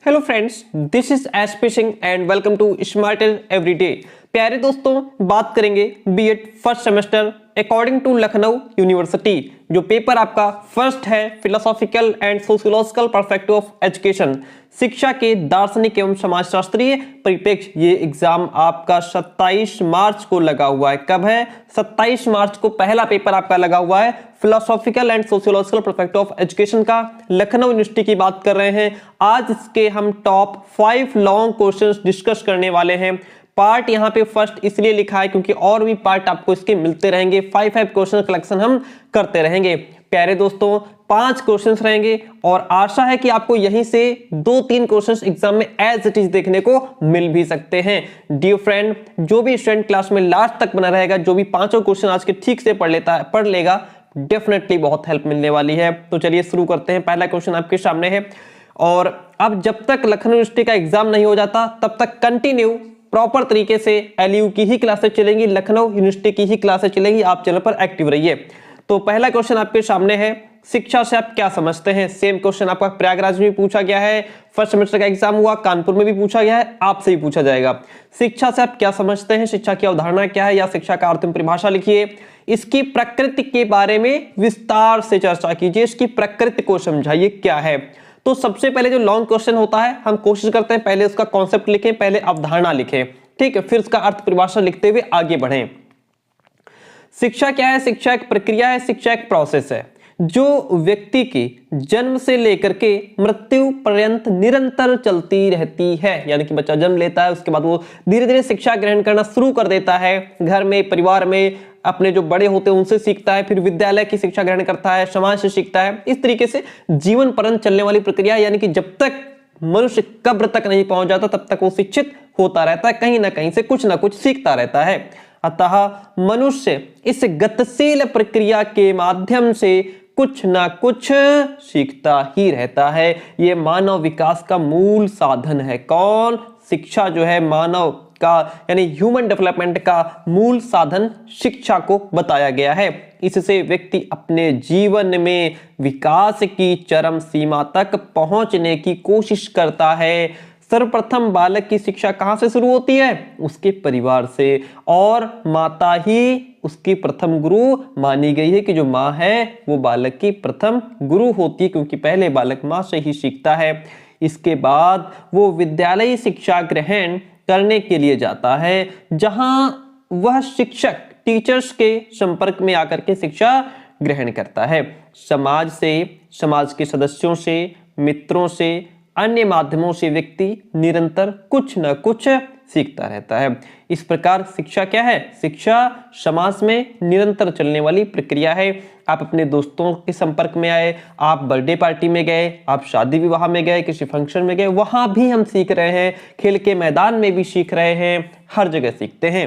Hello friends, this is SP Singh and welcome to smarter everyday. प्यारे दोस्तों, बात करेंगे BEd first semester according to Lucknow university. जो paper आपका फर्स्ट है philosophical and sociological perspective of education, शिक्षा के दार्शनिक एवं समाजशास्त्रीय परिप्रेक्ष्य। ये एग्जाम आपका 27 मार्च को लगा हुआ है। कब है? 27 मार्च को पहला पेपर आपका लगा हुआ है philosophical and sociological perspective of education का। लखनऊ यूनिवर्सिटी की बात कर रहे हैं। आज इसके हम टॉप 5 लॉन्ग क्वेश्चंस डिस्कस करने वाले हैं। पार्ट यहाँ पे फर्स्ट इसलिए लिखा है क्योंकि और भी पार्ट आपको इसके मिलते रहेंगे। 5 क्वेश्चन कलेक्शन हम करते रहेंगे। प्यारे दोस्तों, 5 क्वेश्चंस रहेंगे और आशा है कि आपको यहीं से 2-3 क्वेश्चंस एग्जाम में एज इट इज देखने को मिल भी सकते हैं। डियर फ्रेंड, जो भी स्टूडेंट क्लास में लास्ट तक बना रहेगा, जो भी 5 क्वेश्चन आज के ठीक से पढ़ लेगा, डेफिनेटली बहुत हेल्प मिलने वाली है। तो चलिए शुरू करते हैं। पहला क्वेश्चन आपके सामने है और अब जब तक लखनऊ यूनिवर्सिटी का एग्जाम नहीं हो जाता तब तक कंटिन्यू प्रॉपर तरीके से एलयू की ही क्लासेस चलेंगी, लखनऊ यूनिवर्सिटी की ही क्लासेस चलेंगी। आप चैनल पर एक्टिव रहिए। तो पहला क्वेश्चन आपके सामने है, शिक्षा से आप क्या समझते हैं। सेम क्वेश्चन आपका प्रयागराज में पूछा गया है, फर्स्ट सेमेस्टर का एग्जाम हुआ, कानपुर में भी पूछा गया है, आपसे भी पूछा जाएगा। शिक्षा से आप क्या समझते हैं, शिक्षा की अवधारणा क्या है या शिक्षा का अर्थ में परिभाषा लिखिए। इसकी प्रकृति के बारे में विस्तार से चर्चा कीजिए, इसकी प्रकृति को समझाइए क्या है। तो सबसे पहले जो लॉन्ग क्वेश्चन होता है, हम कोशिश करते हैं पहले उसका कॉन्सेप्ट लिखें, पहले अवधारणा लिखें, ठीक है, फिर उसका अर्थ परिभाषा लिखते हुए आगे बढ़ें। शिक्षा क्या है? शिक्षा एक प्रक्रिया है, शिक्षा एक प्रोसेस है जो व्यक्ति की जन्म से लेकर के मृत्यु पर्यंत निरंतर चलती रहती है। यानी कि बच्चा जन्म लेता है, उसके बाद वो धीरे धीरे शिक्षा ग्रहण करना शुरू कर देता है। घर में, परिवार में, अपने जो बड़े होते हैं उनसे सीखता है, फिर विद्यालय की शिक्षा ग्रहण करता है, समाज से सीखता है। इस तरीके से जीवन पर्यंत चलने वाली प्रक्रिया, यानी कि जब तक मनुष्य कब्र तक नहीं पहुंच जाता तब तक वो शिक्षित होता रहता है, कहीं ना कहीं से कुछ ना कुछ सीखता रहता है। अतः मनुष्य इस गतिशील प्रक्रिया के माध्यम से कुछ ना कुछ सीखता ही रहता है। ये मानव विकास का मूल साधन है। कौन? शिक्षा जो है मानव का यानी ह्यूमन डेवलपमेंट का मूल साधन शिक्षा को बताया गया है। इससे व्यक्ति अपने जीवन में विकास की चरम सीमा तक पहुंचने की कोशिश करता है। सर्वप्रथम बालक की शिक्षा कहां से शुरू होती है? उसके परिवार से, और माता ही उसकी प्रथम गुरु मानी गई है कि जो माँ है वो बालक की प्रथम गुरु होती है, क्योंकि पहले बालक माँ से ही सीखता है। इसके बाद वो विद्यालयी शिक्षा ग्रहण करने के लिए जाता है, जहां वह शिक्षक टीचर्स के संपर्क में आकर के शिक्षा ग्रहण करता है। समाज से, समाज के सदस्यों से, मित्रों से, अन्य माध्यमों से व्यक्ति निरंतर कुछ न कुछ सीखता रहता है। इस प्रकार शिक्षा क्या है? शिक्षा समाज में निरंतर चलने वाली प्रक्रिया है। आप अपने दोस्तों के संपर्क में आए, आप बर्थडे पार्टी में गए, आप शादी विवाह में गए, किसी फंक्शन में गए, वहां भी हम सीख रहे हैं, खेल के मैदान में भी सीख रहे हैं, हर जगह सीखते हैं।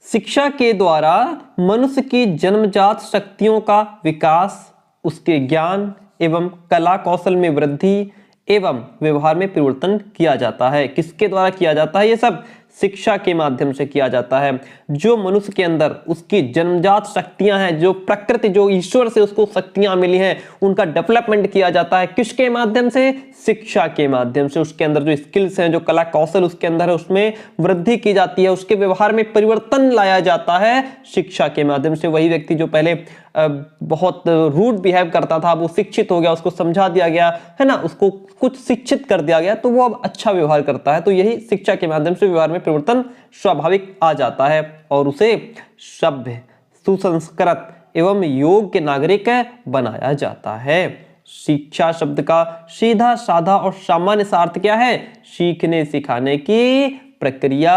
शिक्षा के द्वारा मनुष्य की जन्मजात शक्तियों का विकास, उसके ज्ञान एवं कला कौशल में वृद्धि एवं व्यवहार में परिवर्तन किया जाता है। किसके द्वारा किया जाता है? ये सब शिक्षा के माध्यम से किया जाता है। जो मनुष्य के अंदर उसकी जन्मजात शक्तियां हैं, जो प्रकृति, जो ईश्वर से उसको शक्तियां मिली हैं, उनका डेवलपमेंट किया जाता है। किसके माध्यम से? शिक्षा के माध्यम से। उसके अंदर जो स्किल्स हैं, जो कला कौशल उसके अंदर है, उसमें वृद्धि की जाती है, उसके व्यवहार में परिवर्तन लाया जाता है शिक्षा के माध्यम से। वही व्यक्ति जो पहले बहुत रूड बिहेव करता था, वो शिक्षित हो गया, उसको समझा दिया गया है ना, उसको कुछ शिक्षित कर दिया गया, तो वो अब अच्छा व्यवहार करता है। तो यही शिक्षा के माध्यम से व्यवहार में परिवर्तन स्वाभाविक आ जाता है और उसे सभ्य, सुसंस्कृत एवं योग्य नागरिक बनाया जाता है। शिक्षा शब्द का सीधा साधा और सामान्य सा अर्थ क्या है? सीखने सिखाने की प्रक्रिया,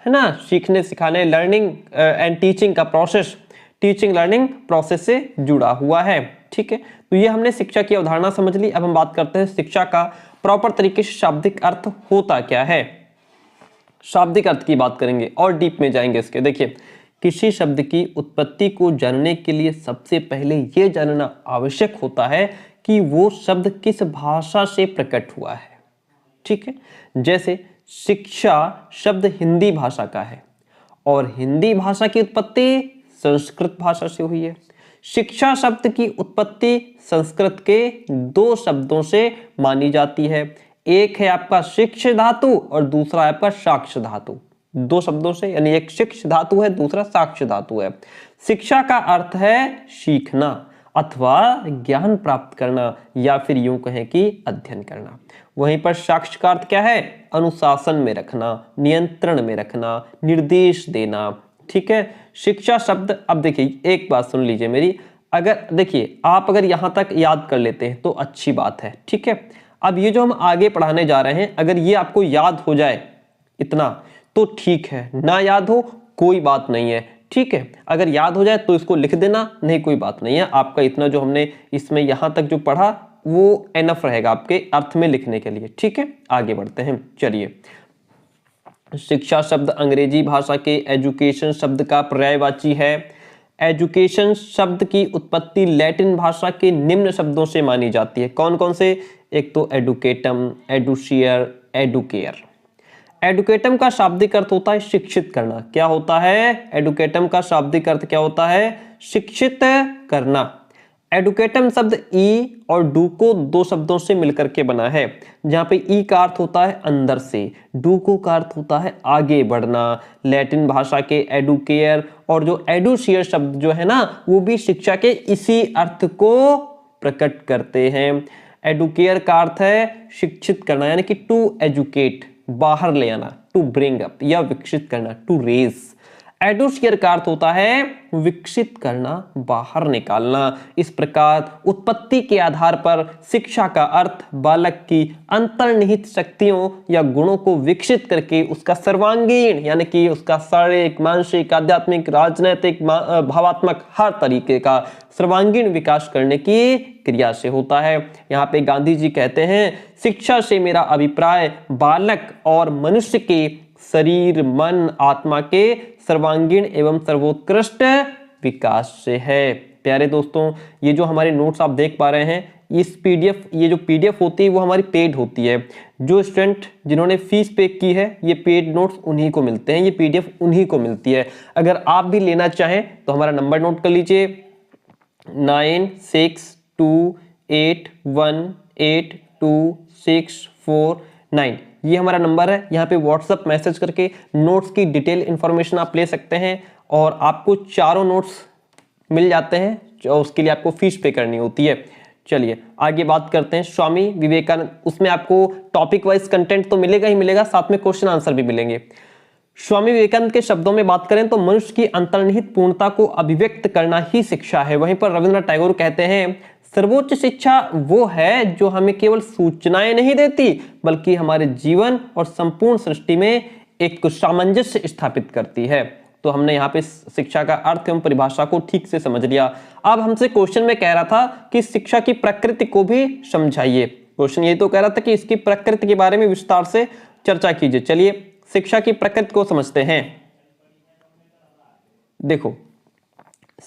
है ना। सीखने सिखाने, लर्निंग एंड टीचिंग का प्रोसेस, टीचिंग लर्निंग प्रोसेस से जुड़ा हुआ है, ठीक है। तो ये हमने शिक्षा की अवधारणा समझ ली। अब हम बात करते हैं शिक्षा का प्रॉपर तरीके से शाब्दिक अर्थ होता क्या है। शाब्दिक अर्थ की बात करेंगे और डीप में जाएंगे इसके। देखिए, किसी शब्द की उत्पत्ति को जानने के लिए सबसे पहले यह जानना आवश्यक होता है कि वो शब्द किस भाषा से प्रकट हुआ है, ठीक है। जैसे शिक्षा शब्द हिंदी भाषा का है और हिंदी भाषा की उत्पत्ति संस्कृत भाषा से हुई है। शिक्षा शब्द की उत्पत्ति संस्कृत के 2 शब्दों से मानी जाती है। एक है आपका शिक्ष धातु और दूसरा है आपका साक्ष धातु। दो शब्दों से, यानी एक शिक्ष धातु है, दूसरा साक्ष धातु है। शिक्षा का अर्थ है सीखना अथवा ज्ञान प्राप्त करना, या फिर यूं कहें कि अध्ययन करना। वहीं पर साक्ष का अर्थ क्या है? अनुशासन में रखना, नियंत्रण में रखना, निर्देश देना। ठीक है, शिक्षा शब्द, अब देखिए एक बात सुन लीजिए मेरी, अगर देखिए आप अगर यहां तक याद कर लेते हैं तो अच्छी बात है। ठीक है, अब ये जो हम आगे पढ़ाने जा रहे हैं, अगर ये आपको याद हो जाए इतना तो ठीक है, ना याद हो कोई बात नहीं है। ठीक है, अगर याद हो जाए तो इसको लिख देना, नहीं कोई बात नहीं है। आपका इतना जो हमने इसमें यहां तक जो पढ़ा वो एनफ रहेगा आपके अर्थ में लिखने के लिए। ठीक है, आगे बढ़ते हैं। चलिए, शिक्षा शब्द अंग्रेजी भाषा के एजुकेशन शब्द का पर्यायवाची है। एजुकेशन शब्द की उत्पत्ति लैटिन भाषा के निम्न शब्दों से मानी जाती है। कौन कौन से? एक तो एडुकेटम, एडुशियर, एडुकेयर। एडुकेटम का शाब्दिक अर्थ होता है शिक्षित करना। क्या होता है? एडुकेटम का शाब्दिक अर्थ क्या होता है? शिक्षित करना। एडुकेटम शब्द ई और डू को दो शब्दों से मिलकर के बना है, जहां पे ई का अर्थ होता है अंदर से, डूको का अर्थ होता है आगे बढ़ना। लैटिन भाषा के एडुकेयर और जो एडुशियर शब्द जो है ना, वो भी शिक्षा के इसी अर्थ को प्रकट करते हैं। एडुकेयर का अर्थ है शिक्षित करना, यानी कि टू एजुकेट, बाहर ले आना, टू ब्रिंग अप या विकसित करना, टू रेज। एडुशियर का अर्थ होता है विकसित करना, बाहर निकालना। इस प्रकार उत्पत्ति के आधार पर शिक्षा का अर्थ बालक की अंतर्निहित शक्तियों या गुणों को विकसित करके उसका सर्वांगीण, यानी कि उसका शारीरिक, मानसिक, आध्यात्मिक, राजनैतिक, भावात्मक हर तरीके का सर्वांगीण विकास करने की क्रिया से होता है। यहाँ पे गांधी जी कहते हैं, शिक्षा से मेरा अभिप्राय बालक और मनुष्य के शरीर, मन, आत्मा के सर्वांगीण एवं सर्वोत्कृष्ट विकास से है। प्यारे दोस्तों, ये जो हमारे नोट्स आप देख पा रहे हैं, इस पीडीएफ, ये जो पीडीएफ होती है वो हमारी पेड होती है। जो स्टूडेंट जिन्होंने फीस पे की है, ये पेड नोट्स उन्हीं को मिलते हैं, ये पीडीएफ उन्हीं को मिलती है। अगर आप भी लेना चाहें तो हमारा नंबर नोट कर लीजिए, 9628182649। ये हमारा नंबर है। यहाँ पे व्हाट्सएप मैसेज करके नोट्स की डिटेल इंफॉर्मेशन आप ले सकते हैं और आपको चारों नोट्स मिल जाते हैं, जो उसके लिए आपको फीस पे करनी होती है। चलिए आगे बात करते हैं। स्वामी विवेकानंद, उसमें आपको टॉपिक वाइज कंटेंट तो मिलेगा ही मिलेगा, साथ में क्वेश्चन आंसर भी मिलेंगे। स्वामी विवेकानंद के शब्दों में बात करें तो मनुष्य की अंतर्निहित पूर्णता को अभिव्यक्त करना ही शिक्षा है। वहीं पर रविंद्रनाथ टैगोर कहते हैं, सर्वोच्च शिक्षा वो है जो हमें केवल सूचनाएं नहीं देती, बल्कि हमारे जीवन और संपूर्ण सृष्टि में एक सामंजस्य स्थापित करती है। तो हमने यहाँ पे शिक्षा का अर्थ एवं परिभाषा को ठीक से समझ लिया। अब हमसे क्वेश्चन में कह रहा था कि शिक्षा की प्रकृति को भी समझाइए। क्वेश्चन ये तो कह रहा था कि इसकी प्रकृति के बारे में विस्तार से चर्चा कीजिए। चलिए शिक्षा की प्रकृति को समझते हैं। देखो,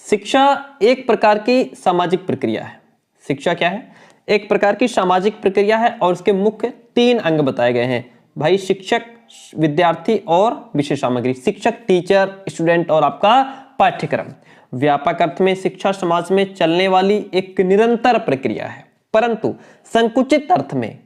शिक्षा एक प्रकार की सामाजिक प्रक्रिया है। शिक्षा क्या है? एक प्रकार की सामाजिक प्रक्रिया है और उसके मुख्य 3 अंग बताए गए हैं भाई, शिक्षक, विद्यार्थी और विषय सामग्री। शिक्षक, टीचर, स्टूडेंट और आपका पाठ्यक्रम। व्यापक अर्थ में शिक्षा समाज में चलने वाली एक निरंतर प्रक्रिया है, परंतु संकुचित अर्थ में,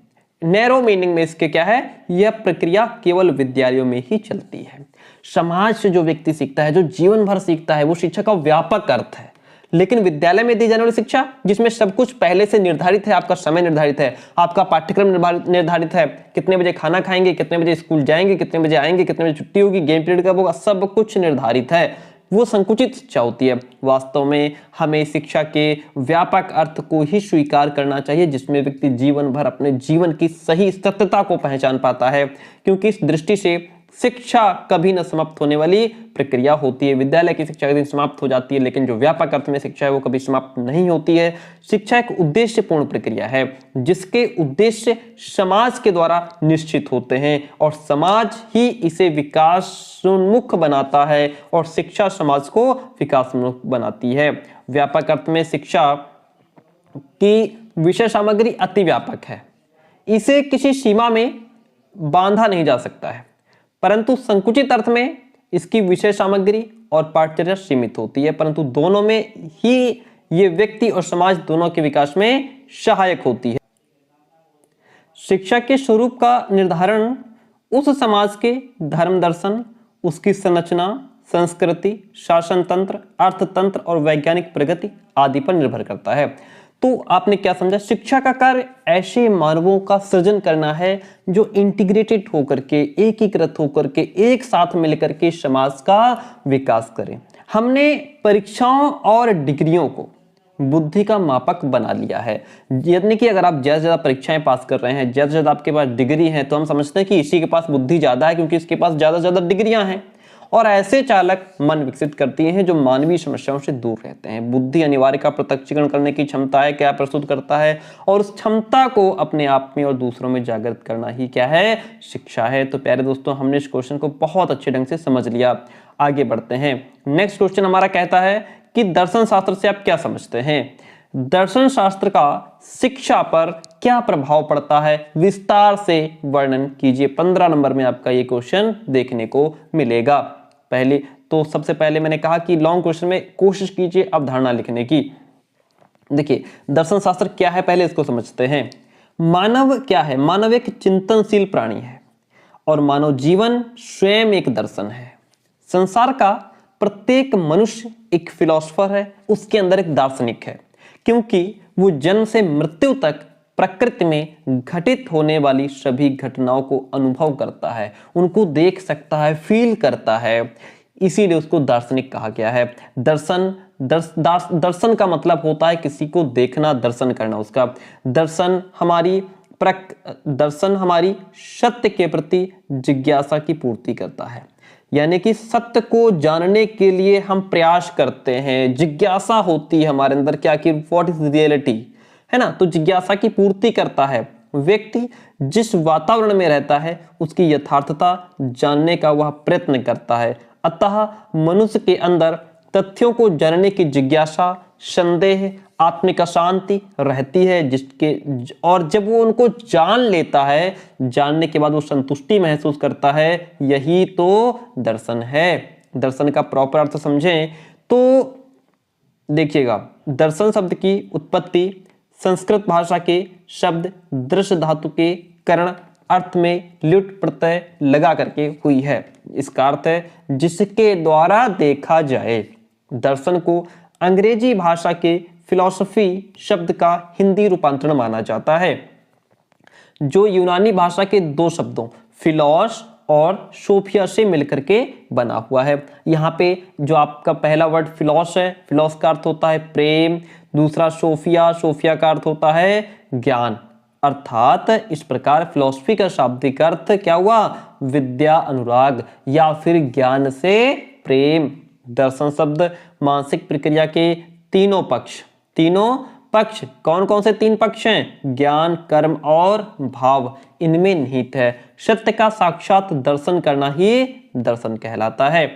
नैरो मीनिंग में इसके क्या है, यह प्रक्रिया केवल विद्यालयों में ही चलती है। समाज से जो व्यक्ति सीखता है, जो जीवन भर सीखता है, वो शिक्षा का व्यापक अर्थ है। लेकिन विद्यालय में दी जाने वाली शिक्षा, जिसमें सब कुछ पहले से निर्धारित है, आपका समय निर्धारित है, आपका पाठ्यक्रम निर्धारित है, कितने बजे खाना खाएंगे, कितने बजे स्कूल जाएंगे, कितने बजे आएंगे, कितने बजे छुट्टी होगी, गेम पीरियड कब होगा, सब कुछ निर्धारित है, वो संकुचित शिक्षा होती है। वास्तव में हमें शिक्षा के व्यापक अर्थ को ही स्वीकार करना चाहिए, जिसमें व्यक्ति जीवन भर अपने जीवन की सही सत्यता को पहचान पाता है, क्योंकि इस दृष्टि से शिक्षा कभी न समाप्त होने वाली प्रक्रिया होती है। विद्यालय की शिक्षा एक दिन समाप्त हो जाती है, लेकिन जो व्यापक अर्थ में शिक्षा है वो कभी समाप्त नहीं होती है। शिक्षा एक उद्देश्यपूर्ण प्रक्रिया है, जिसके उद्देश्य समाज के द्वारा निश्चित होते हैं और समाज ही इसे विकासोन्मुख बनाता है और शिक्षा समाज को विकासोन्मुख बनाती है। व्यापक अर्थ में शिक्षा की विषय सामग्री अति व्यापक है, इसे किसी सीमा में बांधा नहीं जा सकता है, परंतु संकुचित अर्थ में इसकी विषय सामग्री और पाठ्यचर्या सीमित होती है, परंतु दोनों में ही ये व्यक्ति और समाज दोनों के विकास में सहायक होती है। शिक्षा के स्वरूप का निर्धारण उस समाज के धर्म दर्शन, उसकी संरचना, संस्कृति, शासन तंत्र, अर्थतंत्र और वैज्ञानिक प्रगति आदि पर निर्भर करता है। तो आपने क्या समझा? शिक्षा का कार्य ऐसे मानवों का सृजन करना है जो इंटीग्रेटेड होकर के, एकीकृत होकर के, एक साथ मिलकर के समाज का विकास करें। हमने परीक्षाओं और डिग्रियों को बुद्धि का मापक बना लिया है, यानी कि अगर आप ज्यादा परीक्षाएं पास कर रहे हैं, ज्यादा आपके पास डिग्री है, तो हम समझते हैं कि इसी के पास बुद्धि ज्यादा है क्योंकि इसके पास ज्यादा डिग्रियां हैं। और ऐसे चालक मन विकसित करती हैं जो मानवीय समस्याओं से दूर रहते हैं। बुद्धि अनिवार्य का प्रत्यक्षीकरण करने की क्षमता है, क्या प्रस्तुत करता है, और उस क्षमता को अपने आप में और दूसरों में जागृत करना ही क्या है? शिक्षा है। तो प्यारे दोस्तों, हमने इस क्वेश्चन को बहुत अच्छे ढंग से समझ लिया। आगे बढ़ते हैं। नेक्स्ट क्वेश्चन हमारा कहता है कि दर्शन शास्त्र से आप क्या समझते हैं? दर्शन शास्त्र का शिक्षा पर क्या प्रभाव पड़ता है, विस्तार से वर्णन कीजिए। 15 नंबर में आपका ये क्वेश्चन देखने को मिलेगा। पहले तो सबसे पहले मैंने कहा कि लॉन्ग क्वेश्चन में कोशिश कीजिए अवधारणा लिखने की। देखिए, दर्शन शास्त्र क्या है, पहले इसको समझते हैं। मानव क्या है? मानव एक चिंतनशील प्राणी है और मानव जीवन स्वयं एक दर्शन है। संसार का प्रत्येक मनुष्य एक फिलोसोफर है, उसके अंदर एक दार्शनिक है, क्योंकि वो जन्म से मृत्यु तक प्रकृति में घटित होने वाली सभी घटनाओं को अनुभव करता है, उनको देख सकता है, फील करता है, इसीलिए उसको दार्शनिक कहा गया है। दर्शन का मतलब होता है किसी को देखना, दर्शन करना उसका। दर्शन हमारी सत्य के प्रति जिज्ञासा की पूर्ति करता है, यानी कि सत्य को जानने के लिए हम प्रयास करते हैं, जिज्ञासा होती है हमारे अंदर क्या कि व्हाट इज रियलिटी, है ना। तो जिज्ञासा की पूर्ति करता है। व्यक्ति जिस वातावरण में रहता है उसकी यथार्थता जानने का वह प्रयत्न करता है। अतः मनुष्य के अंदर तथ्यों को जानने की जिज्ञासा, संदेह, आत्मिक अशांति रहती है, और जब वो उनको जान लेता है, जानने के बाद वो संतुष्टि महसूस करता है, यही तो दर्शन है। दर्शन का प्रॉपर अर्थ समझें तो देखिएगा, दर्शन शब्द की उत्पत्ति संस्कृत भाषा के शब्द दृश्य धातु के करण अर्थ में ल्युट प्रत्यय लगा करके हुई है। इसका अर्थ है जिसके द्वारा देखा जाए। दर्शन को अंग्रेजी भाषा के फिलॉसफी शब्द का हिंदी रूपांतरण माना जाता है, जो यूनानी भाषा के दो शब्दों फिलॉस और सोफिया से मिलकर के बना हुआ है। यहाँ पे जो आपका पहला वर्ड फिलॉस है, फिलॉस का अर्थ होता है प्रेम, दूसरा सोफिया, सोफिया का अर्थ होता है ज्ञान। अर्थात इस प्रकार फिलॉसफी का शाब्दिक अर्थ क्या हुआ? विद्या, अनुराग या फिर ज्ञान से प्रेम। दर्शन शब्द मानसिक प्रक्रिया के तीनों पक्ष कौन कौन से तीन पक्ष हैं? ज्ञान, कर्म और भाव, इनमें निहित है। सत्य का साक्षात दर्शन करना ही दर्शन कहलाता है।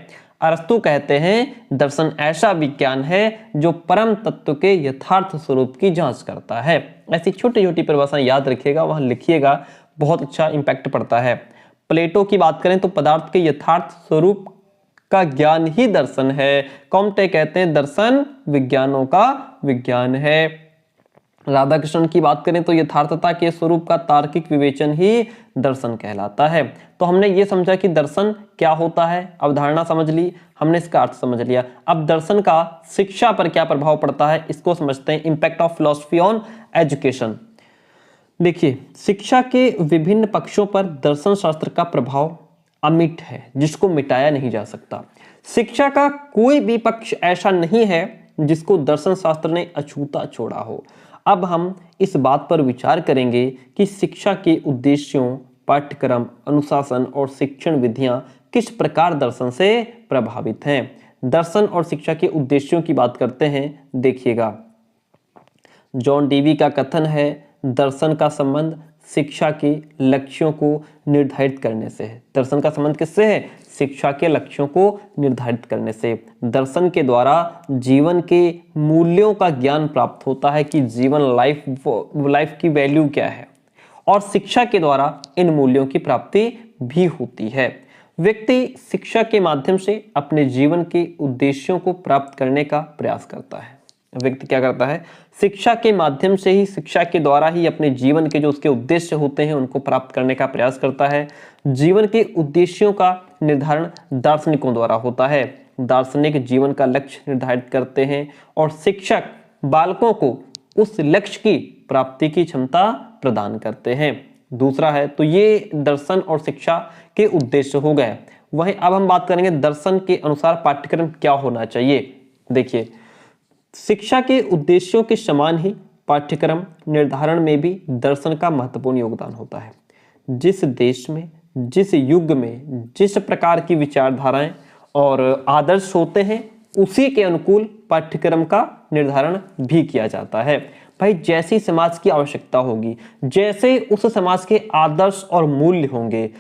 अरस्तु कहते हैं दर्शन ऐसा विज्ञान है जो परम तत्व के यथार्थ स्वरूप की जांच करता है। ऐसी छोटी छोटी परिभाषाएं याद रखिएगा, वहां लिखिएगा, बहुत अच्छा इंपैक्ट पड़ता है। प्लेटो की बात करें तो पदार्थ के यथार्थ स्वरूप का ज्ञान ही दर्शन है। कॉम्टे कहते हैं दर्शन विज्ञानों का विज्ञान है। राधाकृष्ण की बात करें तो यथार्थता के स्वरूप का तार्किक विवेचन ही दर्शन कहलाता है। तो हमने ये समझा कि दर्शन क्या होता है, अवधारणा समझ ली, हमने इसका अर्थ समझ लिया। अब दर्शन का शिक्षा पर क्या प्रभाव पड़ता है इसको समझते हैं। Impact of philosophy on education. देखिए, शिक्षा के विभिन्न पक्षों पर दर्शन शास्त्र का प्रभाव अमिट है, जिसको मिटाया नहीं जा सकता। शिक्षा का कोई भी पक्ष ऐसा नहीं है जिसको दर्शन शास्त्र ने अछूता छोड़ा हो। अब हम इस बात पर विचार करेंगे कि शिक्षा के उद्देश्यों, पाठ्यक्रम, अनुशासन और शिक्षण विधियां किस प्रकार दर्शन से प्रभावित हैं। दर्शन और शिक्षा के उद्देश्यों की बात करते हैं। देखिएगा, जॉन डीवी का कथन है, दर्शन का संबंध शिक्षा के लक्ष्यों को निर्धारित करने से है। दर्शन का संबंध किससे है? शिक्षा के लक्ष्यों को निर्धारित करने से। दर्शन के द्वारा जीवन के मूल्यों का ज्ञान प्राप्त होता है कि जीवन लाइफ की वैल्यू क्या है, और शिक्षा के द्वारा इन मूल्यों की प्राप्ति भी होती है। व्यक्ति शिक्षा के माध्यम से अपने जीवन के उद्देश्यों को प्राप्त करने का प्रयास करता है। व्यक्ति क्या करता है, शिक्षा के माध्यम से ही, शिक्षा के द्वारा ही अपने जीवन के जो उसके उद्देश्य होते हैं उनको प्राप्त करने का प्रयास करता है। जीवन के उद्देश्यों का निर्धारण दार्शनिकों द्वारा होता है। दार्शनिक जीवन का लक्ष्य निर्धारित करते हैं और शिक्षक बालकों को उस लक्ष्य की प्राप्ति की क्षमता प्रदान करते हैं। दूसरा है, तो ये दर्शन और शिक्षा के उद्देश्य हो गए। वहीं अब हम बात करेंगे दर्शन के अनुसार पाठ्यक्रम क्या होना चाहिए। देखिए, शिक्षा के उद्देश्यों के समान ही पाठ्यक्रम निर्धारण में भी दर्शन का महत्वपूर्ण योगदान होता है। जिस देश में, जिस युग में जिस प्रकार की विचारधाराएं और आदर्श होते हैं उसी के अनुकूल पाठ्यक्रम का निर्धारण भी किया जाता है। भाई, जैसी समाज की आवश्यकता होगी, जैसे उस समाज के आदर्श और मूल्य होंगे,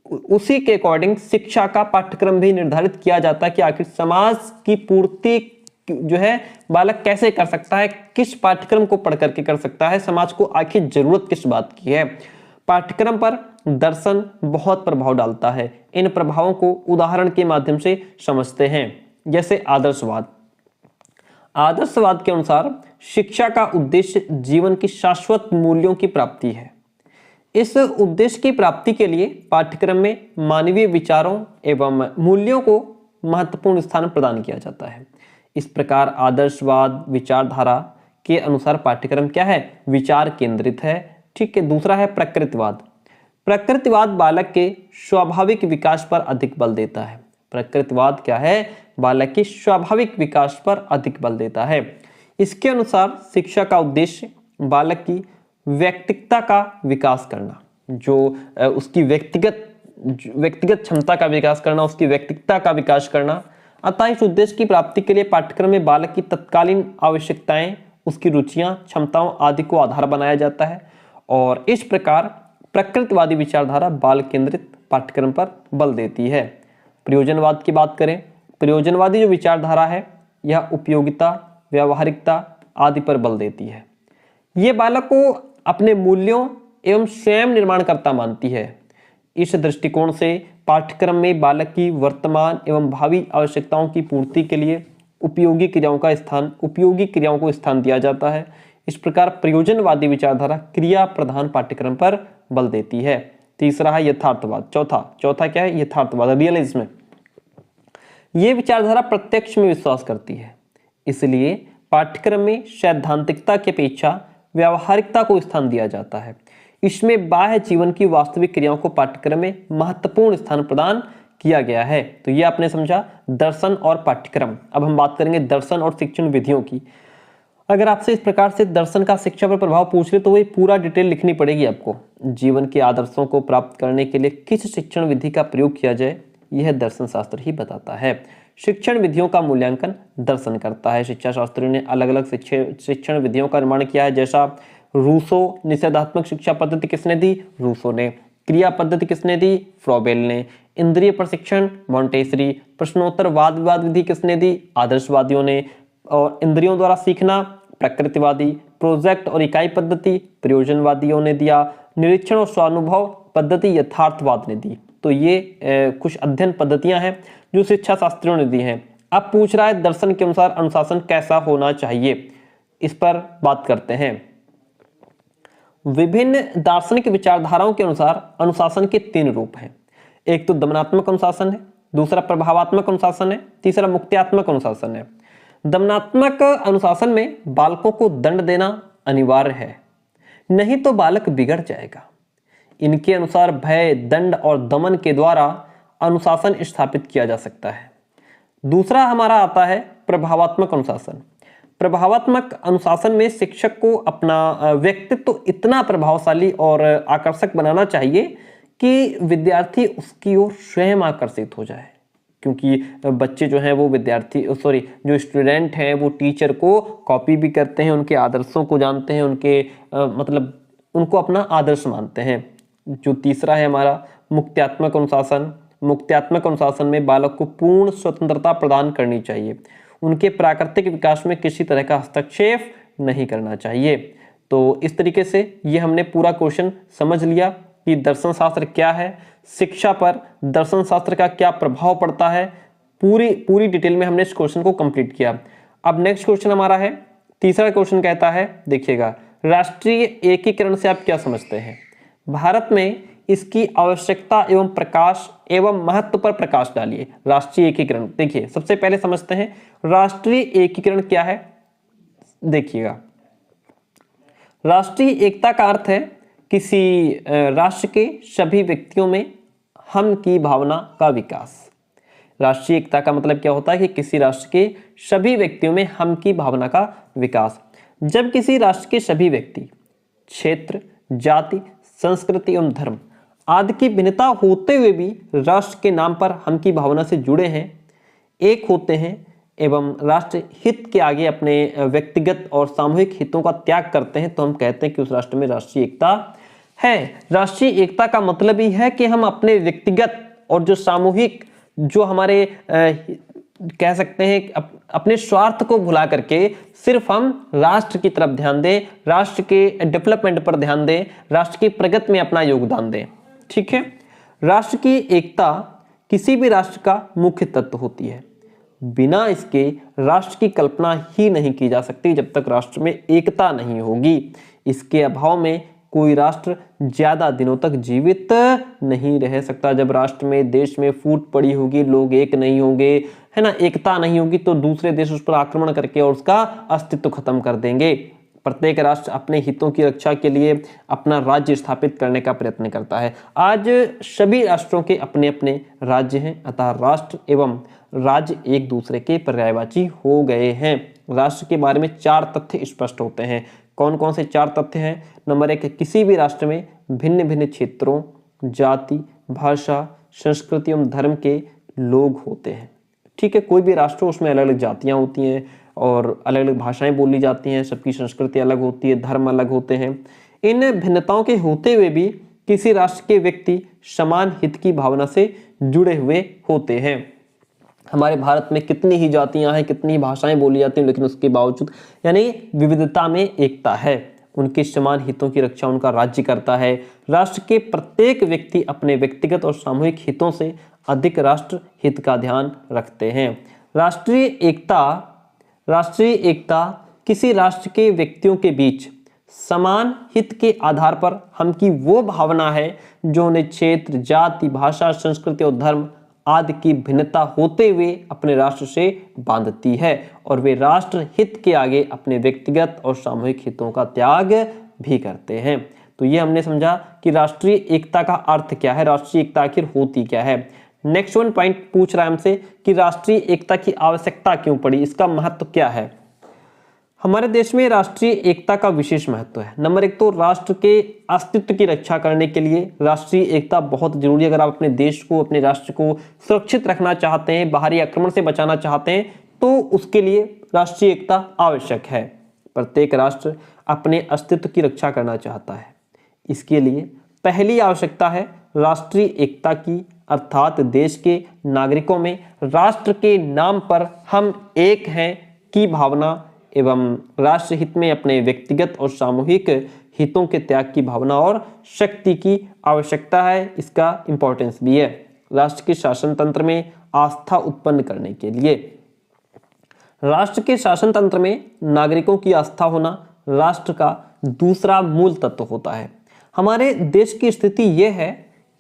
उसी के अकॉर्डिंग शिक्षा का पाठ्यक्रम भी निर्धारित किया जाता है कि आखिर समाज की पूर्ति जो है बालक कैसे कर सकता है, किस पाठ्यक्रम को पढ़ करके कर सकता है, समाज को आखिर जरूरत किस बात की है। पाठ्यक्रम पर दर्शन बहुत प्रभाव डालता है। इन प्रभावों को उदाहरण के माध्यम से समझते हैं। जैसे आदर्शवाद। आदर्शवाद के अनुसार शिक्षा का उद्देश्य जीवन की शाश्वत मूल्यों की प्राप्ति है। इस उद्देश्य की प्राप्ति के लिए पाठ्यक्रम में मानवीय विचारों एवं मूल्यों को महत्वपूर्ण स्थान प्रदान किया जाता है। इस प्रकार आदर्शवाद विचारधारा के अनुसार पाठ्यक्रम क्या है, विचार केंद्रित है। ठीक है। दूसरा है प्रकृतिवाद। प्रकृतिवाद बालक के स्वाभाविक विकास पर अधिक बल देता है। प्रकृतिवाद क्या है, बालक के स्वाभाविक विकास पर अधिक बल देता है। इसके अनुसार शिक्षा का उद्देश्य बालक की व्यक्तित्व का विकास करना, जो उसकी व्यक्तिगत क्षमता का विकास करना, उसकी व्यक्तित्व का विकास करना। अतः इस उद्देश्य की प्राप्ति के लिए पाठ्यक्रम में बालक की तत्कालीन आवश्यकताएं, उसकी रुचियां, क्षमताओं आदि को आधार बनाया जाता है और इस प्रकार प्रकृतिवादी विचारधारा बाल केंद्रित पाठ्यक्रम पर बल देती है। प्रयोजनवाद की बात करें, प्रयोजनवादी जो विचारधारा है यह उपयोगिता, व्यावहारिकता आदि पर बल देती है। ये बालक को अपने मूल्यों एवं स्वयं निर्माणकर्ता मानती है। इस दृष्टिकोण से पाठ्यक्रम में बालक की वर्तमान एवं भावी आवश्यकताओं की पूर्ति के लिए उपयोगी क्रियाओं को स्थान दिया जाता है। इस प्रकार प्रयोजनवादी विचारधारा क्रिया प्रधान पाठ्यक्रम पर बल देती है। तीसरा है यथार्थवाद। चौथा क्या है, यथार्थवाद, रियलिज्म। ये विचारधारा प्रत्यक्ष में विश्वास करती है, इसलिए पाठ्यक्रम में सैद्धांतिकता की अपेक्षा व्यावहारिकता को स्थान दिया जाता है। इसमें बाह्य जीवन की वास्तविक क्रियाओं को पाठ्यक्रम में महत्वपूर्ण स्थान प्रदान किया गया है। तो ये आपने समझा दर्शन और पाठ्यक्रम। अब हम बात करेंगे दर्शन और शिक्षण विधियों की। अगर आपसे इस प्रकार से दर्शन का शिक्षा पर प्रभाव पूछ ले तो वही पूरा डिटेल लिखनी पड़ेगी आपको। जीवन के आदर्शों को प्राप्त करने के लिए किस शिक्षण विधि का प्रयोग किया जाए, यह दर्शन शास्त्र ही बताता है। शिक्षण विधियों का मूल्यांकन दर्शन करता है। शिक्षा शास्त्रियों ने अलग अलग शिक्षण विधियों का निर्माण किया है। जैसा रूसो, निषेधात्मक शिक्षा पद्धति किसने दी, रूसो ने। क्रिया पद्धति किसने दी, फ्रॉबेल ने। इंद्रिय प्रशिक्षण, मॉन्टेसरी। प्रश्नोत्तर वाद विवाद विधि किसने दी, आदर्शवादियों ने। और इंद्रियों द्वारा सीखना, प्रकृतिवादी। प्रोजेक्ट और इकाई पद्धति, प्रयोजनवादियों ने दिया। निरीक्षण और स्वानुभव पद्धति यथार्थवाद ने दी। तो ये कुछ अध्ययन पद्धतियां हैं जो शिक्षा शास्त्रियों ने दी हैं। अब पूछ रहा है दर्शन के अनुसार अनुशासन कैसा होना चाहिए, इस पर बात करते हैं। विभिन्न दार्शनिक विचारधाराओं के अनुसार अनुशासन के 3 रूप हैं। एक तो दमनात्मक अनुशासन है, दूसरा प्रभावात्मक अनुशासन है, तीसरा मुक्त्यात्मक अनुशासन है। दमनात्मक अनुशासन में बालकों को दंड देना अनिवार्य है, नहीं तो बालक बिगड़ जाएगा। इनके अनुसार भय, दंड और दमन के द्वारा अनुशासन स्थापित किया जा सकता है। दूसरा हमारा आता है प्रभावात्मक अनुशासन। प्रभावात्मक अनुशासन में शिक्षक को अपना व्यक्तित्व तो इतना प्रभावशाली और आकर्षक बनाना चाहिए कि विद्यार्थी उसकी ओर स्वयं आकर्षित हो जाए, क्योंकि बच्चे जो हैं वो जो स्टूडेंट हैं वो टीचर को कॉपी भी करते हैं, उनके आदर्शों को जानते हैं, उनको अपना आदर्श मानते हैं। जो तीसरा है हमारा मुक्त्यात्मक अनुशासन। मुक्त्यात्मक अनुशासन में बालक को पूर्ण स्वतंत्रता प्रदान करनी चाहिए, उनके प्राकृतिक विकास में किसी तरह का हस्तक्षेप नहीं करना चाहिए। तो इस तरीके से ये हमने पूरा क्वेश्चन समझ लिया कि दर्शन शास्त्र क्या है, शिक्षा पर दर्शन शास्त्र का क्या प्रभाव पड़ता है। पूरी डिटेल में हमने इस क्वेश्चन को कंप्लीट किया। अब नेक्स्ट क्वेश्चन हमारा है तीसरा क्वेश्चन कहता है, देखिएगा, राष्ट्रीय एकीकरण से आप क्या समझते हैं? भारत में इसकी आवश्यकता एवं प्रकाश एवं महत्व पर प्रकाश डालिए। राष्ट्रीय एकीकरण, देखिए सबसे पहले समझते हैं राष्ट्रीय एकीकरण क्या है। देखिएगा, राष्ट्रीय एकता का अर्थ है किसी राष्ट्र के सभी व्यक्तियों में हम की भावना का विकास। राष्ट्रीय एकता का मतलब क्या होता है कि किसी राष्ट्र के सभी व्यक्तियों में हम की भावना का विकास। जब किसी राष्ट्र के सभी व्यक्ति क्षेत्र, जाति, संस्कृति एवं धर्म आदि की भिन्नता होते हुए भी राष्ट्र के नाम पर हम की भावना से जुड़े हैं, एक होते हैं एवं राष्ट्र हित के आगे अपने व्यक्तिगत और सामूहिक हितों का त्याग करते हैं, तो हम कहते हैं कि उस राष्ट्र में राष्ट्रीय एकता है। राष्ट्रीय एकता का मतलब ही है कि हम अपने व्यक्तिगत और जो सामूहिक, जो हमारे कह सकते हैं अपने स्वार्थ को भुला करके सिर्फ हम राष्ट्र की तरफ ध्यान दें, राष्ट्र के डेवलपमेंट पर ध्यान दें, राष्ट्र की प्रगति में अपना योगदान दें। ठीक है, राष्ट्र की एकता किसी भी राष्ट्र का मुख्य तत्व होती है। बिना इसके राष्ट्र की कल्पना ही नहीं की जा सकती जब तक राष्ट्र में एकता नहीं होगी। इसके अभाव में कोई राष्ट्र ज्यादा दिनों तक जीवित नहीं रह सकता। जब राष्ट्र में, देश में फूट पड़ी होगी, लोग एक नहीं होंगे, है ना, एकता नहीं होगी, तो दूसरे देश उस पर आक्रमण करके और उसका अस्तित्व खत्म कर देंगे। प्रत्येक राष्ट्र अपने हितों की रक्षा के लिए अपना राज्य स्थापित करने का प्रयत्न करता है। आज सभी राष्ट्रों के अपने अपने राज्य हैं, अतः राष्ट्र एवं राज्य एक दूसरे के पर्यायवाची हो गए हैं। राष्ट्र के बारे में 4 तथ्य स्पष्ट होते हैं। कौन कौन से 4 तथ्य हैं? नंबर 1, किसी भी राष्ट्र में भिन्न भिन्न क्षेत्रों, जाति, भाषा, संस्कृति एवं धर्म के लोग होते हैं। ठीक है, कोई भी राष्ट्र हो उसमें अलग अलग जातियां होती हैं और अलग अलग भाषाएं बोली जाती हैं, सबकी संस्कृति अलग होती है, धर्म अलग होते हैं। इन भिन्नताओं के होते हुए भी किसी राष्ट्र के व्यक्ति समान हित की भावना से जुड़े हुए होते हैं। हमारे भारत में कितनी ही जातियां हैं, कितनी ही भाषाएं बोली जाती हैं, लेकिन उसके बावजूद यानी विविधता में एकता है। उनके समान हितों की रक्षा उनका राज्य करता है। राष्ट्र के प्रत्येक व्यक्ति अपने व्यक्तिगत और सामूहिक हितों से अधिक राष्ट्र हित का ध्यान रखते हैं। राष्ट्रीय एकता किसी राष्ट्र के व्यक्तियों के बीच समान हित के आधार पर हम की वो भावना है जो उन्हें क्षेत्र, जाति, भाषा, संस्कृति और धर्म आदि की भिन्नता होते हुए अपने राष्ट्र से बांधती है और वे राष्ट्र हित के आगे अपने व्यक्तिगत और सामूहिक हितों का त्याग भी करते हैं। तो ये हमने समझा कि राष्ट्रीय एकता का अर्थ क्या है, राष्ट्रीय एकता आखिर होती क्या है। नेक्स्ट वन पॉइंट पूछ रहा है हमसे कि राष्ट्रीय एकता की आवश्यकता क्यों पड़ी, इसका महत्व क्या है। हमारे देश में राष्ट्रीय एकता का विशेष महत्व है। नंबर 1 तो राष्ट्र के अस्तित्व की रक्षा करने के लिए राष्ट्रीय एकता बहुत जरूरी है। अगर आप अपने देश को, अपने राष्ट्र को सुरक्षित रखना चाहते हैं, बाहरी आक्रमण से बचाना चाहते हैं, तो उसके लिए राष्ट्रीय एकता आवश्यक है। प्रत्येक राष्ट्र अपने अस्तित्व की रक्षा करना चाहता है। इसके लिए पहली आवश्यकता है राष्ट्रीय एकता की, अर्थात देश के नागरिकों में राष्ट्र के नाम पर हम एक हैं की भावना एवं राष्ट्र हित में अपने व्यक्तिगत और सामूहिक हितों के त्याग की भावना और शक्ति की आवश्यकता है। इसका इंपॉर्टेंस भी है। राष्ट्र के शासन तंत्र में आस्था उत्पन्न करने के लिए, राष्ट्र के शासन तंत्र में नागरिकों की आस्था होना राष्ट्र का दूसरा मूल तत्व होता है। हमारे देश की स्थिति यह है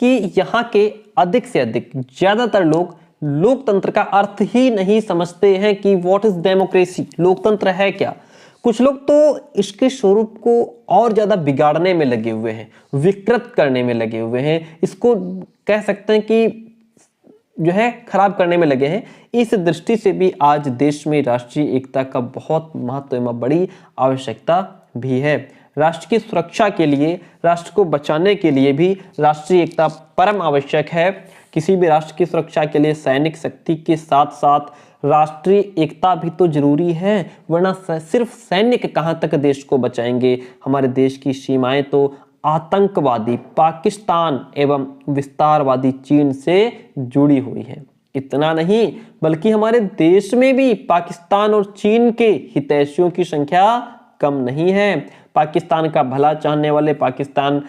कि यहाँ के अधिक से अधिक ज्यादातर लोग लोकतंत्र का अर्थ ही नहीं समझते हैं कि व्हाट इज डेमोक्रेसी, लोकतंत्र है क्या। कुछ लोग तो इसके स्वरूप को और ज्यादा बिगाड़ने में लगे हुए हैं, विकृत करने में लगे हुए हैं, इसको कह सकते हैं कि जो है खराब करने में लगे हैं। इस दृष्टि से भी आज देश में राष्ट्रीय एकता का बहुत महत्व एवं बड़ी आवश्यकता भी है। राष्ट्र की सुरक्षा के लिए, राष्ट्र को बचाने के लिए भी राष्ट्रीय एकता परम आवश्यक है। किसी भी राष्ट्र की सुरक्षा के लिए सैनिक शक्ति के साथ साथ राष्ट्रीय एकता भी तो जरूरी है, वरना सिर्फ सैनिक कहां तक देश को बचाएंगे। हमारे देश की सीमाएं तो आतंकवादी पाकिस्तान एवं विस्तारवादी चीन से जुड़ी हुई है। इतना नहीं बल्कि हमारे देश में भी पाकिस्तान और चीन के हितैषियों की संख्या कम नहीं है। पाकिस्तान का भला चाहने वाले, पाकिस्तान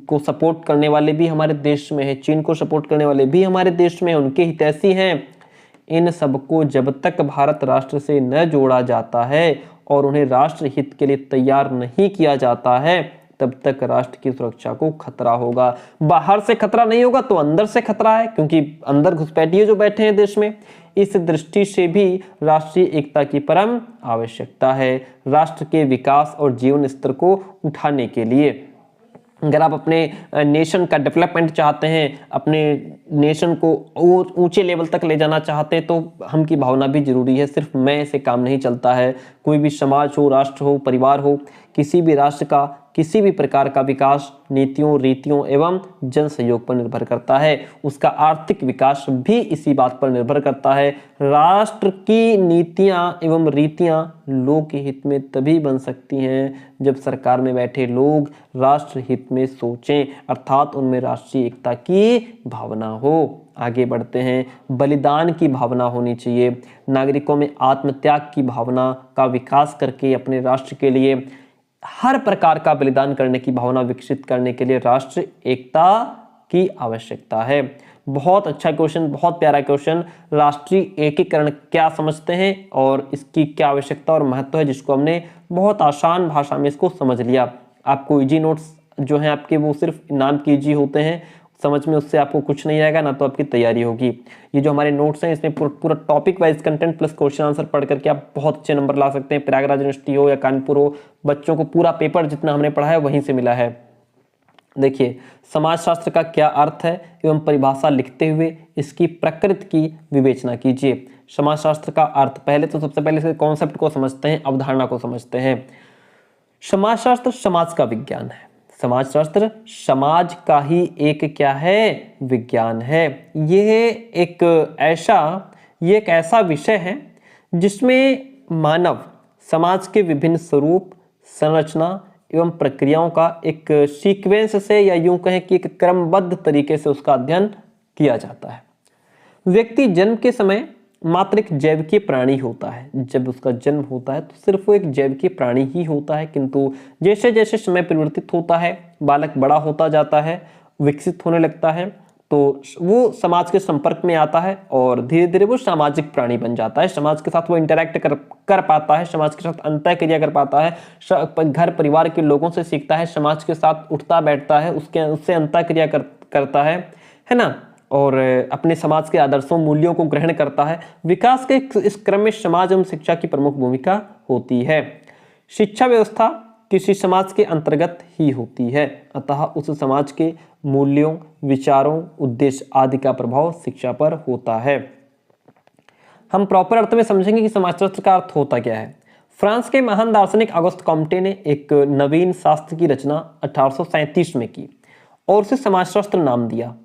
को सपोर्ट करने वाले भी हमारे देश में है, चीन को सपोर्ट करने वाले भी हमारे देश में, उनके हितैषी हैं। इन सबको जब तक भारत राष्ट्र से न जोड़ा जाता है और उन्हें राष्ट्र हित के लिए तैयार नहीं किया जाता है तब तक राष्ट्र की सुरक्षा को खतरा होगा। बाहर से खतरा नहीं होगा तो अंदर से खतरा है, क्योंकि अंदर घुसपैठिए जो बैठे हैं देश में। इस दृष्टि से भी राष्ट्रीय एकता की परम आवश्यकता है राष्ट्र के विकास और जीवन स्तर को उठाने के लिए। अगर आप अपने नेशन का डेवलपमेंट चाहते हैं, अपने नेशन को ऊंचे लेवल तक ले जाना चाहते हैं, तो हम की भावना भी जरूरी है। सिर्फ मैं से काम नहीं चलता है। कोई भी समाज हो, राष्ट्र हो, परिवार हो, किसी भी राष्ट्र का किसी भी प्रकार का विकास नीतियों, रीतियों एवं जन सहयोग पर निर्भर करता है। उसका आर्थिक विकास भी इसी बात पर निर्भर करता है। राष्ट्र की नीतियां एवं रीतियां लोक हित में तभी बन सकती हैं जब सरकार में बैठे लोग राष्ट्र हित में सोचें, अर्थात उनमें राष्ट्रीय एकता की भावना हो। आगे बढ़ते हैं। बलिदान की भावना होनी चाहिए। नागरिकों में आत्मत्याग की भावना का विकास करके अपने राष्ट्र के लिए हर प्रकार का बलिदान करने की भावना विकसित करने के लिए राष्ट्र एकता की आवश्यकता है। बहुत अच्छा क्वेश्चन, बहुत प्यारा क्वेश्चन। राष्ट्रीय एकीकरण क्या समझते हैं और इसकी क्या आवश्यकता और महत्व है, जिसको हमने बहुत आसान भाषा में इसको समझ लिया। आपको इजी नोट्स जो हैं आपके वो सिर्फ नाम के इजी होते हैं, समझ में उससे आपको कुछ नहीं आएगा, ना तो आपकी तैयारी होगी। ये जो हमारे नोट्स हैं इसमें पूरा topic wise content plus question answer पढ़ करके आप बहुत अच्छे नंबर ला सकते हैं। प्रयागराज यूनिवर्सिटी हो या कानपुर हो, बच्चों को पूरा पेपर जितना हमने पढ़ा है वहीं से मिला है। देखिए, समाजशास्त्र का क्या अर्थ है एवं परिभाषा लिखते हुए इसकी प्रकृति की विवेचना कीजिए। समाजशास्त्र का अर्थ, पहले तो सबसे पहले इसके कॉन्सेप्ट को समझते हैं, अवधारणा को समझते हैं। समाजशास्त्र समाज का विज्ञान है। समाजशास्त्र समाज का ही एक क्या है, विज्ञान है। ये एक ऐसा विषय है जिसमें मानव समाज के विभिन्न स्वरूप, संरचना एवं प्रक्रियाओं का एक सीक्वेंस से, या यूं कहें कि एक क्रमबद्ध तरीके से उसका अध्ययन किया जाता है। व्यक्ति जन्म के समय मात्र एक जैविकीय प्राणी होता है। जब उसका जन्म होता है तो सिर्फ वो एक जैविकीय प्राणी ही होता है, किंतु जैसे जैसे समय परिवर्तित होता है, बालक बड़ा होता जाता है, विकसित होने लगता है, तो वो समाज के संपर्क में आता है और धीरे धीरे वो सामाजिक प्राणी बन जाता है। समाज के साथ वो इंटरेक्ट कर पाता है, समाज के साथ अंतःक्रिया कर पाता है, घर परिवार के लोगों से सीखता है, समाज के साथ उठता बैठता है, उससे अंतःक्रिया करता है ना, और अपने समाज के आदर्शों, मूल्यों को ग्रहण करता है। विकास के इस क्रम में समाज एवं शिक्षा की प्रमुख भूमिका होती है। शिक्षा व्यवस्था किसी समाज के अंतर्गत ही होती है, अतः उस समाज के मूल्यों, विचारों, उद्देश्य आदि का प्रभाव शिक्षा पर होता है। हम प्रॉपर अर्थ में समझेंगे कि समाजशास्त्र का अर्थ होता क्या है। फ्रांस के महान दार्शनिक ऑगस्ट कॉम्टे ने एक नवीन शास्त्र की रचना 1837 में की और उसे समाजशास्त्र नाम दिया।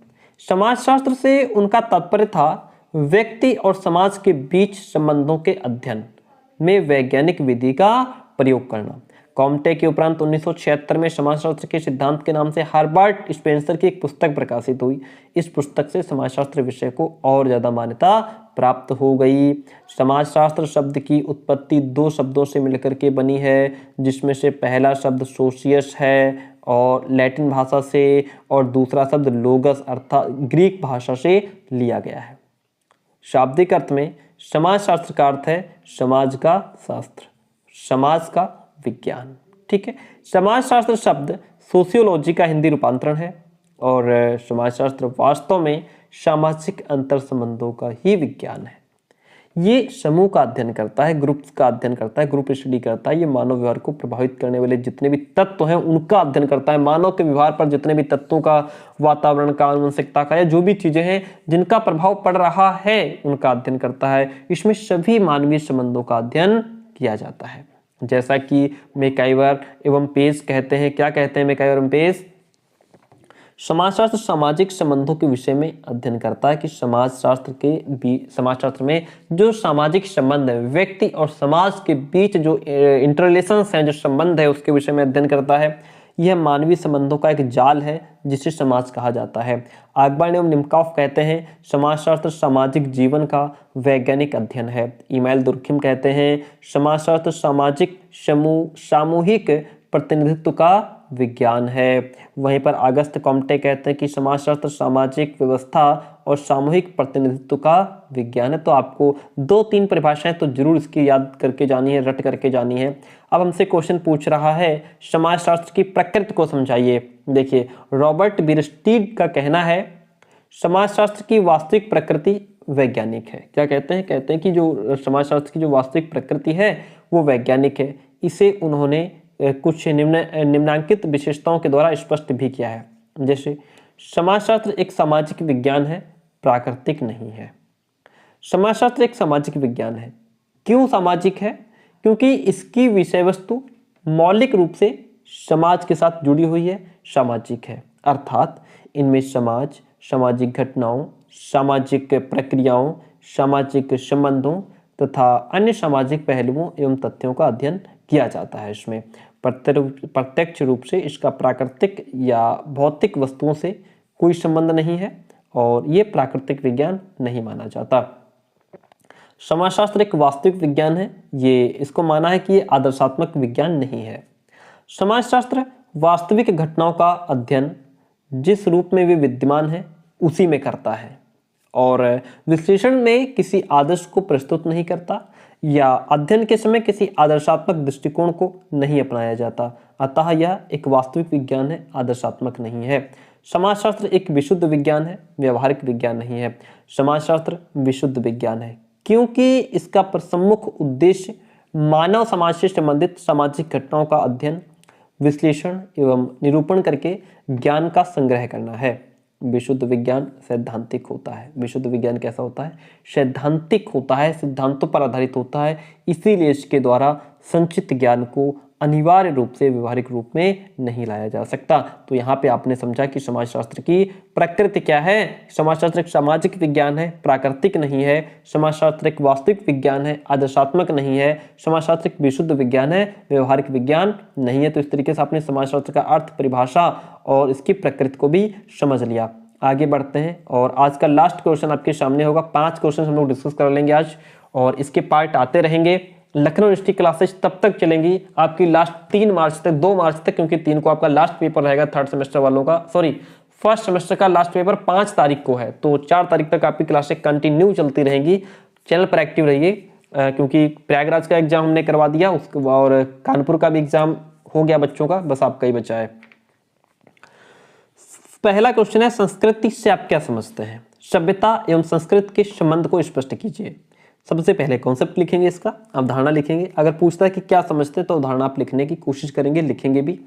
समाजशास्त्र से उनका तात्पर्य था व्यक्ति और समाज के बीच संबंधों के अध्ययन में वैज्ञानिक विधि का प्रयोग करना। कॉम्टे के उपरांत 1976 में समाजशास्त्र के सिद्धांत के नाम से हार्बर्ट स्पेंसर की एक पुस्तक प्रकाशित हुई। इस पुस्तक से समाजशास्त्र विषय को और ज़्यादा मान्यता प्राप्त हो गई। समाजशास्त्र शब्द की उत्पत्ति 2 शब्दों से मिलकर के बनी है, जिसमें से पहला शब्द सोशियस है और लैटिन भाषा से, और दूसरा शब्द लोगस अर्थात ग्रीक भाषा से लिया गया है। शाब्दिक अर्थ में समाजशास्त्र का अर्थ है समाज का शास्त्र, समाज का विज्ञान। ठीक है, समाजशास्त्र शब्द सोशियोलॉजी का हिंदी रूपांतरण है और समाजशास्त्र वास्तव में सामाजिक अंतर संबंधों का ही विज्ञान है। ये समूह का अध्ययन करता है, ग्रुप्स का अध्ययन करता है, ग्रुप स्टडी करता है। ये मानव व्यवहार को प्रभावित करने वाले जितने भी तत्व हैं उनका अध्ययन करता है। मानव के व्यवहार पर जितने भी तत्वों का, वातावरण का, आनुवंशिकता का, या जो भी चीजें हैं जिनका प्रभाव पड़ रहा है उनका अध्ययन करता है। इसमें सभी मानवीय संबंधों का अध्ययन किया जाता है। जैसा कि मैकाइवर एवं पेज कहते हैं, क्या कहते हैं मैकाइवर एवं पेज? समाजशास्त्र सामाजिक संबंधों के विषय में अध्ययन करता है कि समाजशास्त्र में जो सामाजिक संबंध है, व्यक्ति और समाज के बीच जो इंटररिलेशंस हैं, जो संबंध है, उसके विषय में अध्ययन करता है। यह मानवीय संबंधों का एक जाल है जिसे समाज कहा जाता है। आगबर्न एवं निमकॉफ कहते हैं समाजशास्त्र सामाजिक जीवन का वैज्ञानिक अध्ययन है। इमाइल दुर्खिम कहते हैं समाजशास्त्र सामाजिक सामूहिक प्रतिनिधित्व का विज्ञान है। वहीं पर अगस्त कॉम्टे कहते हैं कि समाजशास्त्र सामाजिक व्यवस्था और सामूहिक प्रतिनिधित्व का विज्ञान है। तो आपको 2-3 परिभाषाएं तो जरूर इसकी याद करके जानी है, रट करके जानी है। अब हमसे क्वेश्चन पूछ रहा है समाजशास्त्र की प्रकृति को समझाइए। देखिए, रॉबर्ट बिरस्टीड का कहना है समाजशास्त्र की वास्तविक प्रकृति वैज्ञानिक है। क्या कहते हैं? कहते हैं कि जो समाजशास्त्र की जो वास्तविक प्रकृति है वो वैज्ञानिक है। इसे उन्होंने कुछ निम्नांकित विशेषताओं के द्वारा स्पष्ट भी किया है। जैसे समाजशास्त्र एक सामाजिक विज्ञान है, प्राकृतिक नहीं है। समाजशास्त्र एक सामाजिक विज्ञान है। क्यों सामाजिक है? क्योंकि इसकी विषय वस्तु मौलिक रूप से समाज के साथ जुड़ी हुई है, सामाजिक है। अर्थात इनमें समाज, सामाजिक घटनाओं, सामाजिक प्रक्रियाओं, सामाजिक संबंधों तथा अन्य सामाजिक पहलुओं एवं तथ्यों का अध्ययन किया जाता है। इसमें प्रत्यक्ष रूप से इसका प्राकृतिक या भौतिक वस्तुओं से कोई संबंध नहीं है और ये प्राकृतिक विज्ञान नहीं माना जाता। समाजशास्त्र एक वास्तविक विज्ञान है। ये इसको माना है कि ये आदर्शात्मक विज्ञान नहीं है। समाजशास्त्र वास्तविक घटनाओं का अध्ययन जिस रूप में वे विद्यमान है उसी में करता है और विश्लेषण में किसी आदर्श को प्रस्तुत नहीं करता या अध्ययन के समय किसी आदर्शात्मक दृष्टिकोण को नहीं अपनाया जाता। अतः यह एक वास्तविक विज्ञान है, आदर्शात्मक नहीं है। समाजशास्त्र एक विशुद्ध विज्ञान है, व्यवहारिक विज्ञान नहीं है। समाजशास्त्र विशुद्ध विज्ञान है क्योंकि इसका प्रमुख उद्देश्य मानव समाज से संबंधित सामाजिक घटनाओं का अध्ययन, विश्लेषण एवं निरूपण करके ज्ञान का संग्रह करना है। विशुद्ध विज्ञान सैद्धांतिक होता है। विशुद्ध विज्ञान कैसा होता है? सैद्धांतिक होता है, सिद्धांतों पर आधारित होता है। इसीलिए इसके द्वारा संचित ज्ञान को अनिवार्य रूप से व्यवहारिक रूप में नहीं लाया जा सकता। तो यहाँ पे आपने समझा कि समाजशास्त्र की प्रकृति क्या है। समाजशास्त्र एक सामाजिक विज्ञान है, प्राकृतिक नहीं है। समाजशास्त्र एक वास्तविक विज्ञान है, आदर्शात्मक नहीं है। समाजशास्त्र एक विशुद्ध विज्ञान है, व्यवहारिक विज्ञान नहीं है। तो इस तरीके से आपने समाजशास्त्र का अर्थ, परिभाषा और इसकी प्रकृति को भी समझ लिया। आगे बढ़ते हैं और आज का लास्ट क्वेश्चन आपके सामने होगा। 5 क्वेश्चन हम लोग डिस्कस कर लेंगे आज और इसके पार्ट आते रहेंगे। लखनऊ यूनिवर्सिटी क्लासेस तब तक चलेंगी आपकी लास्ट 3 मार्च तक, 2 मार्च तक, क्योंकि 3 को आपका लास्ट पेपर रहेगा थर्ड सेमेस्टर वालों का, फर्स्ट सेमेस्टर का लास्ट पेपर 5 तारीख को है। तो 4 तारीख तक आपकी क्लासेस कंटिन्यू चलती रहेंगी। चैनल पर एक्टिव रहिए क्योंकि प्रयागराज का एग्जाम हमने करवा दिया उसके और कानपुर का भी एग्जाम हो गया बच्चों का, बस आपका ही बचा है। पहला क्वेश्चन है संस्कृति से आप क्या समझते हैं? सभ्यता एवं संस्कृति के संबंध को स्पष्ट कीजिए। सबसे पहले कॉन्सेप्ट लिखेंगे, इसका अवधारणा लिखेंगे। अगर पूछता है कि क्या समझते हैं तो अवधारणा आप लिखने की कोशिश करेंगे, लिखेंगे भी।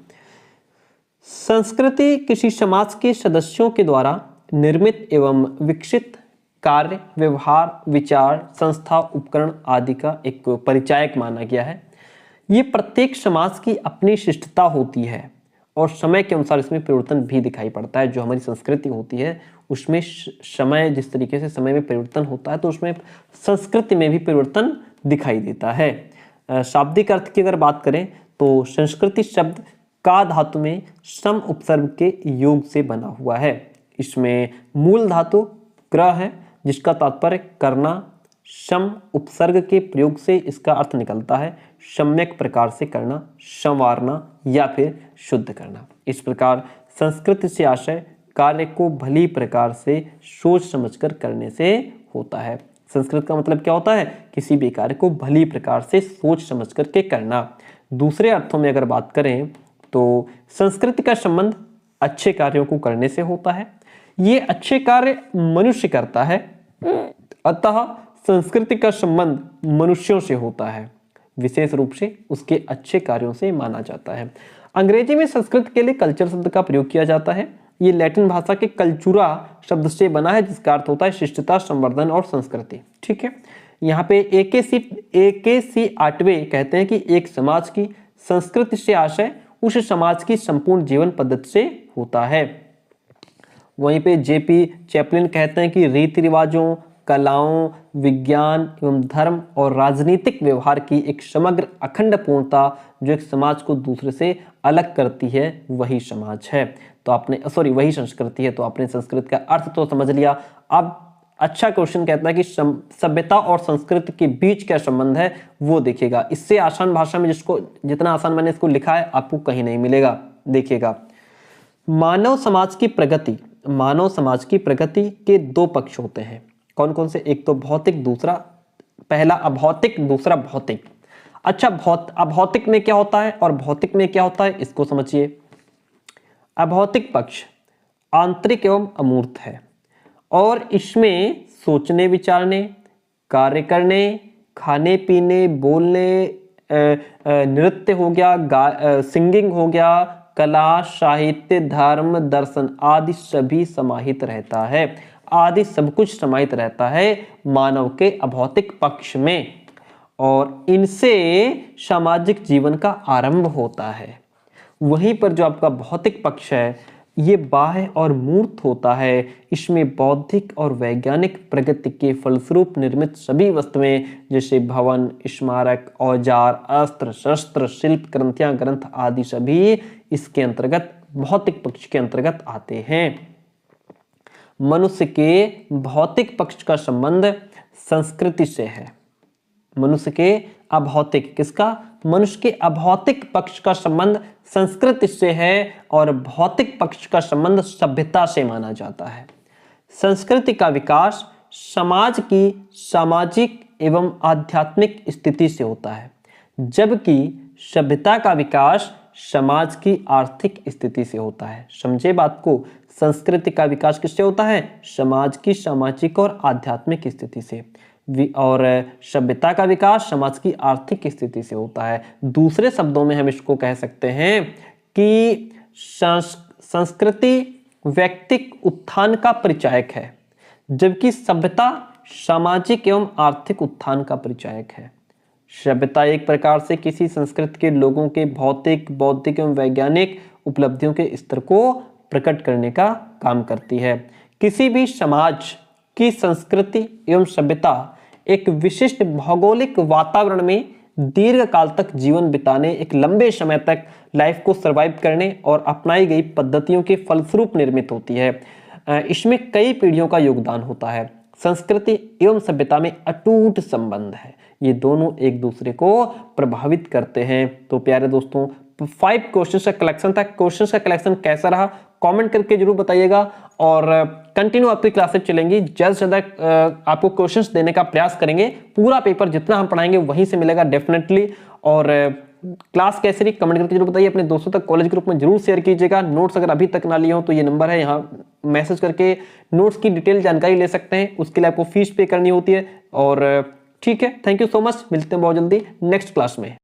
संस्कृति किसी समाज के सदस्यों के द्वारा निर्मित एवं विकसित कार्य, व्यवहार, विचार, संस्था, उपकरण आदि का एक परिचायक माना गया है। ये प्रत्येक समाज की अपनी शिष्टता होती है और समय के अनुसार इसमें परिवर्तन भी दिखाई पड़ता है। जो हमारी संस्कृति होती है उसमें समय, जिस तरीके से समय में परिवर्तन होता है तो उसमें संस्कृति में भी परिवर्तन दिखाई देता है। शाब्दिक अर्थ की अगर बात करें तो संस्कृति शब्द का धातु में सम उपसर्ग के योग से बना हुआ है। इसमें मूल धातु क्र है जिसका तात्पर्य करना, सम उपसर्ग के प्रयोग से इसका अर्थ निकलता है सम्यक प्रकार से करना, संवारना या फिर शुद्ध करना। इस प्रकार संस्कृति से आशय कार्य को भली प्रकार से सोच समझकर करने से होता है। संस्कृत का मतलब क्या होता है? किसी भी कार्य को भली प्रकार से सोच समझ करके करना। दूसरे अर्थों में अगर बात करें तो संस्कृति का संबंध अच्छे कार्यों को करने से होता है। ये अच्छे कार्य मनुष्य करता है, अतः संस्कृति का संबंध मनुष्यों से होता है, विशेष रूप से उसके अच्छे कार्यों से माना जाता है। अंग्रेजी में संस्कृत के लिए कल्चर शब्द का प्रयोग किया जाता है। ये लैटिन भाषा के कल्चुरा शब्द से बना है जिसका अर्थ होता है शिष्टता, संवर्धन और संस्कृति। ठीक है, यहाँ पे AK आटवे कहते हैं कि एक समाज की संस्कृति से आशय उस समाज की संपूर्ण जीवन पद्धति से होता है। वहीं पे JP चैपलिन कहते हैं कि रीति रिवाजों, कलाओं, विज्ञान एवं धर्म और राजनीतिक व्यवहार की एक समग्र अखंड पूर्णता जो एक समाज को दूसरे से अलग करती है वही समाज है। तो आपने वही संस्कृति है। तो आपने संस्कृति का अर्थ तो समझ लिया। अब अच्छा क्वेश्चन कहता है कि सभ्यता और संस्कृति के बीच क्या संबंध है वो देखिएगा। इससे आसान भाषा में जितना आसान मैंने इसको लिखा है आपको कहीं नहीं मिलेगा। देखिएगा, मानव समाज की प्रगति के दो पक्ष होते हैं। कौन कौन से? एक तो भौतिक, दूसरा, पहला अभौतिक, दूसरा भौतिक। अच्छा, अभौतिक में क्या होता है और भौतिक में क्या होता है, इसको समझिए। अभौतिक पक्ष आंतरिक एवं अमूर्त है और इसमें सोचने, विचारने, कार्य करने, खाने पीने, बोलने, नृत्य हो गया, सिंगिंग हो गया, कला, साहित्य, धर्म, दर्शन आदि सभी समाहित रहता है। आदि सब कुछ समाहित रहता है मानव के अभौतिक पक्ष में, और इनसे सामाजिक जीवन का आरंभ होता है। वहीं पर जो आपका भौतिक पक्ष है ये बाह्य और मूर्त होता है। इसमें बौद्धिक और वैज्ञानिक प्रगति के फलस्वरूप निर्मित सभी वस्तुएं जैसे भवन, स्मारक, औजार, अस्त्र शस्त्र, शिल्प, ग्रंथियां, ग्रंथ आदि सभी इसके अंतर्गत, भौतिक पक्ष के अंतर्गत आते हैं। मनुष्य के भौतिक पक्ष का संबंध संस्कृति से है। मनुष्य के अभौतिक, किसका? मनुष्य के अभौतिक पक्ष का संबंध संस्कृति से है और भौतिक पक्ष का संबंध सभ्यता से माना जाता है। संस्कृति का विकास समाज की सामाजिक एवं आध्यात्मिक स्थिति से होता है, जबकि सभ्यता का विकास समाज की आर्थिक स्थिति से होता है। समझे बात को? संस्कृति का विकास किससे होता है? समाज की सामाजिक और आध्यात्मिक स्थिति से, और सभ्यता का विकास समाज की आर्थिक स्थिति से होता है। दूसरे शब्दों में हम इसको कह सकते हैं कि संस्कृति व्यक्तिक उत्थान का परिचायक है, जबकि सभ्यता सामाजिक एवं आर्थिक उत्थान का परिचायक है। सभ्यता एक प्रकार से किसी संस्कृति के लोगों के भौतिक, बौद्धिक एवं वैज्ञानिक उपलब्धियों के स्तर को प्रकट करने का काम करती है। किसी भी समाज की संस्कृति एवं सभ्यता एक विशिष्ट भौगोलिक वातावरण में दीर्घ काल तक जीवन बिताने, एक लंबे समय तक लाइफ को सरवाइव करने और अपनाई गई पद्धतियों के फलस्वरूप निर्मित होती है। इसमें कई पीढ़ियों का योगदान होता है। संस्कृति एवं सभ्यता में अटूट संबंध है, ये दोनों एक दूसरे को प्रभावित करते हैं। तो प्यारे दोस्तों, 5 क्वेश्चंस का कलेक्शन था। क्वेश्चंस का कलेक्शन कैसा रहा कमेंट करके जरूर बताइएगा, और कंटिन्यू आपकी क्लासेस चलेंगी। जल्द से जल्द आपको क्वेश्चंस देने का प्रयास करेंगे। पूरा पेपर जितना हम पढ़ाएंगे वहीं से मिलेगा डेफिनेटली। और क्लास कैसे रही कमेंट करके जरूर बताइए। अपने दोस्तों तक कॉलेज ग्रुप में जरूर शेयर कीजिएगा। नोट्स अगर अभी तक ना लिए हो तो ये नंबर है, यहाँ मैसेज करके नोट्स की डिटेल जानकारी ले सकते हैं। उसके लिए आपको फीस पे करनी होती है। और ठीक है, थैंक यू सो मच। मिलते हैं बहुत जल्दी नेक्स्ट क्लास में।